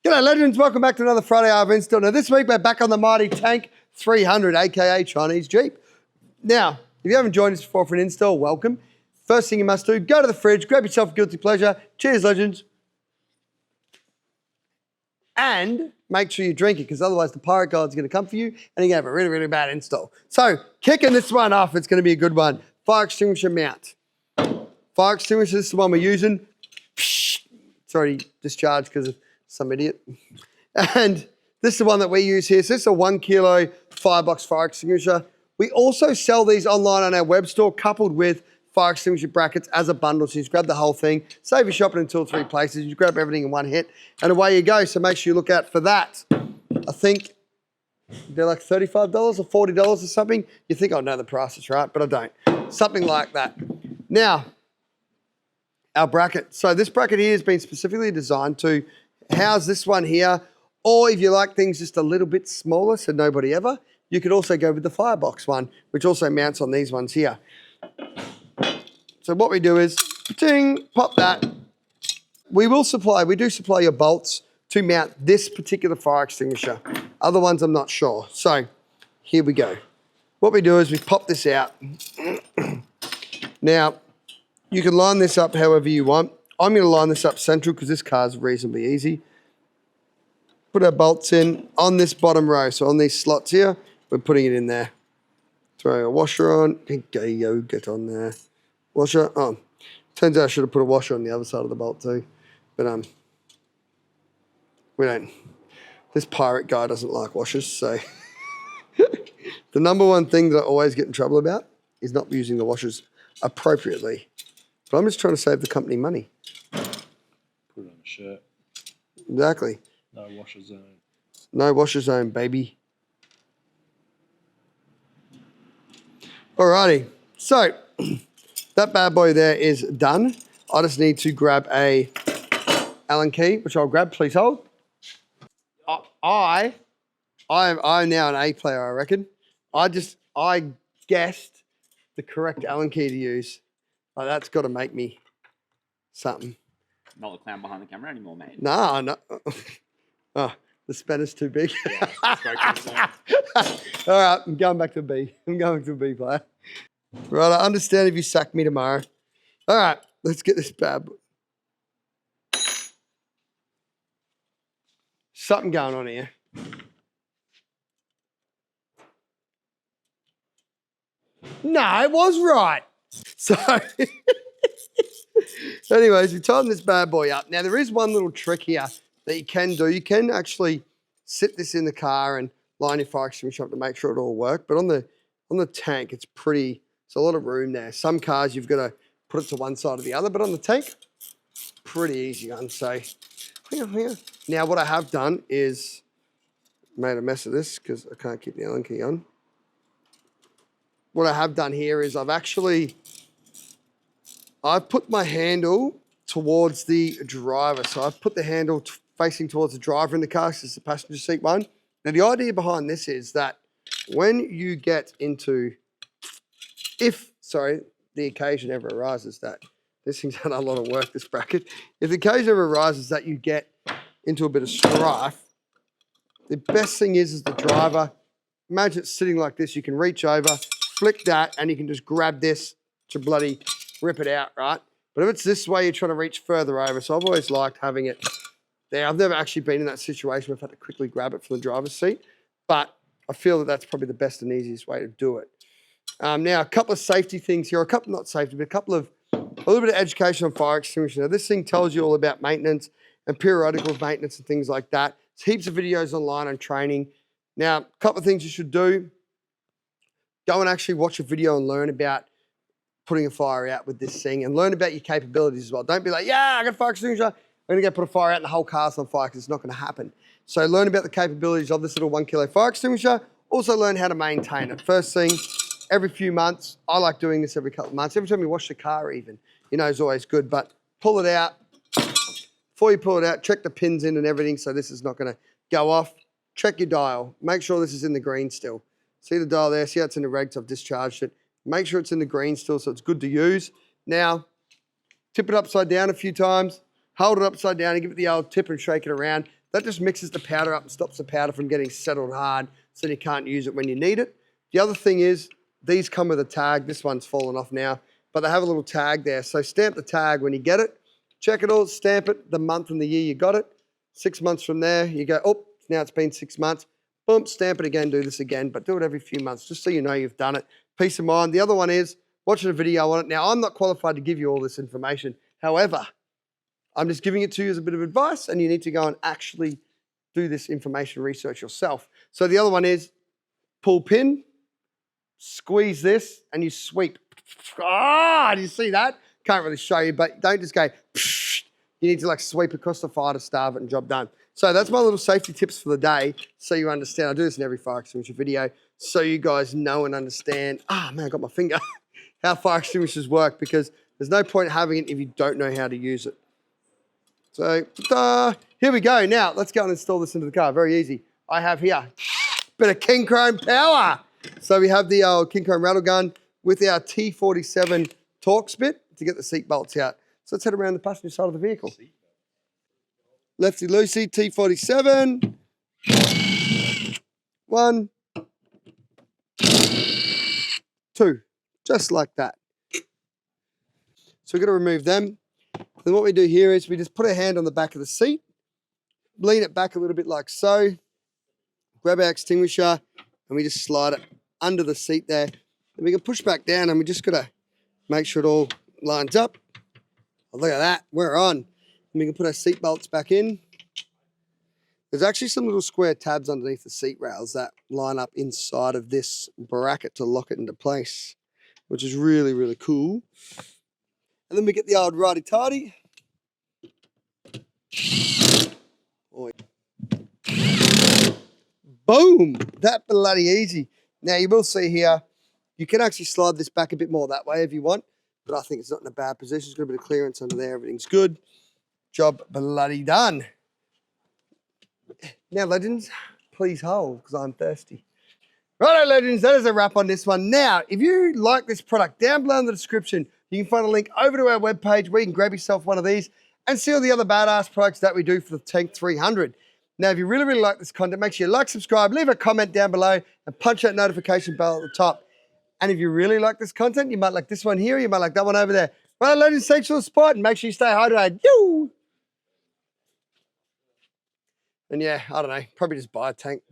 G'day legends, welcome back to another Friday Hour of Install. Now this week we're back on the mighty Tank 300, aka Chinese Jeep. Now, if you haven't joined us before for an install, welcome. First thing you must do, go to the fridge, grab yourself a guilty pleasure. Cheers legends. And make sure you drink it, because otherwise the pirate god's gonna come for you and you're gonna have a really, really bad install. So, kicking this one off, it's gonna be a good one. Fire extinguisher mount. Fire extinguisher, this is the one we're using. It's already discharged because of some idiot. And this is the one that we use here. So this is a 1 kilo firebox fire extinguisher. We also sell these online on our web store, coupled with fire extinguisher brackets as a bundle. So you just grab the whole thing, save your shopping in 2 or 3 places. You grab everything in one hit and away you go. So make sure you look out for that. I think they're like $35 or $40 or something. You think I know the prices, right? But I don't. Something like that. Now, our bracket. So this bracket here has been specifically designed to house this one here, or if you like things just a little bit smaller, so nobody ever, you could also go with the firebox one, which also mounts on these ones here. So what we do is, ting, pop that. We do supply your bolts to mount this particular fire extinguisher. Other ones I'm not sure. So here we go. What we do is we pop this out. Now, you can line this up however you want. I'm going to line this up central because this car is reasonably easy. Put our bolts in on this bottom row. So on these slots here, we're putting it in there. Throw a washer on. Get on there. Washer. Oh, turns out I should have put a washer on the other side of the bolt too. But we don't. This pirate guy doesn't like washers, so the number one thing that I always get in trouble about is not using the washers appropriately. But I'm just trying to save the company money. Put it on a shirt. Exactly. No washer zone. No washer zone, baby. Alrighty. So, that bad boy there is done. I just need to grab a Allen key, which I'll grab. Please hold. I'm now an A player, I reckon. I guessed the correct Allen key to use. Oh, that's got to make me something. Not the clown behind the camera anymore, mate. No, no. Oh, the spanner's too big. Yeah, all right, I'm going back to B. I'm going to a B player. Right, I understand if you sack me tomorrow. All right, let's get this bad boy. Something going on here. No, it was right. So, anyways, we tighten this bad boy up. Now, there is one little trick here that you can do. You can actually sit this in the car and line your fire extinguisher up to make sure it all works. But on the tank, it's a lot of room there. Some cars, you've got to put it to one side or the other. But on the tank, pretty easy on. So, hang on. Now, what I have done is made a mess of this because I can't keep the Allen key on. What I have done here is I've put my handle towards the driver. So I've put the handle facing towards the driver in the car because it's the passenger seat one. Now the idea behind this is that when you get into, the occasion ever arises that, this thing's had a lot of work, this bracket. If the occasion ever arises that you get into a bit of strife, the best thing is the driver, imagine it's sitting like this, you can reach over, flick that, and you can just grab this to bloody rip it out, right? But if it's this way, you're trying to reach further over. So I've always liked having it there. I've never actually been in that situation where I've had to quickly grab it from the driver's seat, but I feel that that's probably the best and easiest way to do it. Now, a couple of safety things here, not safety, but a little bit of education on fire extinguisher. Now, this thing tells you all about maintenance and periodical maintenance and things like that. There's heaps of videos online on training. Now, a couple of things you should do. Go and actually watch a video and learn about putting a fire out with this thing and learn about your capabilities as well. Don't be like, yeah, I got a fire extinguisher. I'm going to go put a fire out and the whole car's on fire because it's not going to happen. So learn about the capabilities of this little 1 kilo fire extinguisher. Also learn how to maintain it. First thing, every few months. I like doing this every couple of months. Every time you wash the car even, it's always good. But pull it out. Before you pull it out, check the pins in and everything so this is not going to go off. Check your dial. Make sure this is in the green still. See the dial there? See how it's in the red because I've discharged it. Make sure it's in the green still so it's good to use. Now, tip it upside down a few times. Hold it upside down and give it the old tip and shake it around. That just mixes the powder up and stops the powder from getting settled hard so you can't use it when you need it. The other thing is these come with a tag. This one's fallen off now, but they have a little tag there. So stamp the tag when you get it. Check it all, stamp it, the month and the year you got it. 6 months from there, you go, oh, now it's been 6 months. Boom, stamp it again, do this again, but do it every few months just so you know you've done it. Peace of mind. The other one is watching a video on it. Now, I'm not qualified to give you all this information. However, I'm just giving it to you as a bit of advice, and you need to go and actually do this information research yourself. So the other one is pull pin, squeeze this, and you sweep. Ah, do you see that? Can't really show you, but don't just go, psh. You need to like sweep across the fire to starve it and job done. So that's my little safety tips for the day, so you understand. I do this in every fire extinguisher video, so you guys know and understand, ah, man, I got my finger, how fire extinguishers work, because there's no point having it if you don't know how to use it. So, here we go. Now, let's go and install this into the car. Very easy. I have here a bit of King Chrome power. So we have the old King Chrome rattle gun with our T47 Torx bit to get the seat bolts out. So let's head around the passenger side of the vehicle. Lefty-loosey, T47. 1, 2, just like that. So we're going to remove them. And what we do here is we just put a hand on the back of the seat, lean it back a little bit like so, grab our extinguisher, and we just slide it under the seat there. And we can push back down, and we just got to make sure it all lines up. Oh, look at that, we're on. And we can put our seat belts back in. There's actually some little square tabs underneath the seat rails that line up inside of this bracket to lock it into place, which is really, really cool. And then we get the old righty-tighty. Boom! That bloody easy. Now you will see here, you can actually slide this back a bit more that way if you want, but I think it's not in a bad position. It's got a bit of clearance under there. Everything's good. Job bloody done. Now, legends, please hold, because I'm thirsty. Righto, legends, that is a wrap on this one. Now, if you like this product, down below in the description, you can find a link over to our webpage where you can grab yourself one of these and see all the other badass products that we do for the Tank 300. Now, if you really, really like this content, make sure you like, subscribe, leave a comment down below, and punch that notification bell at the top. And if you really like this content, you might like this one here, you might like that one over there. Right, legends, thanks for the support, and make sure you stay hydrated. Yoo! And yeah, I don't know, probably just buy a tank.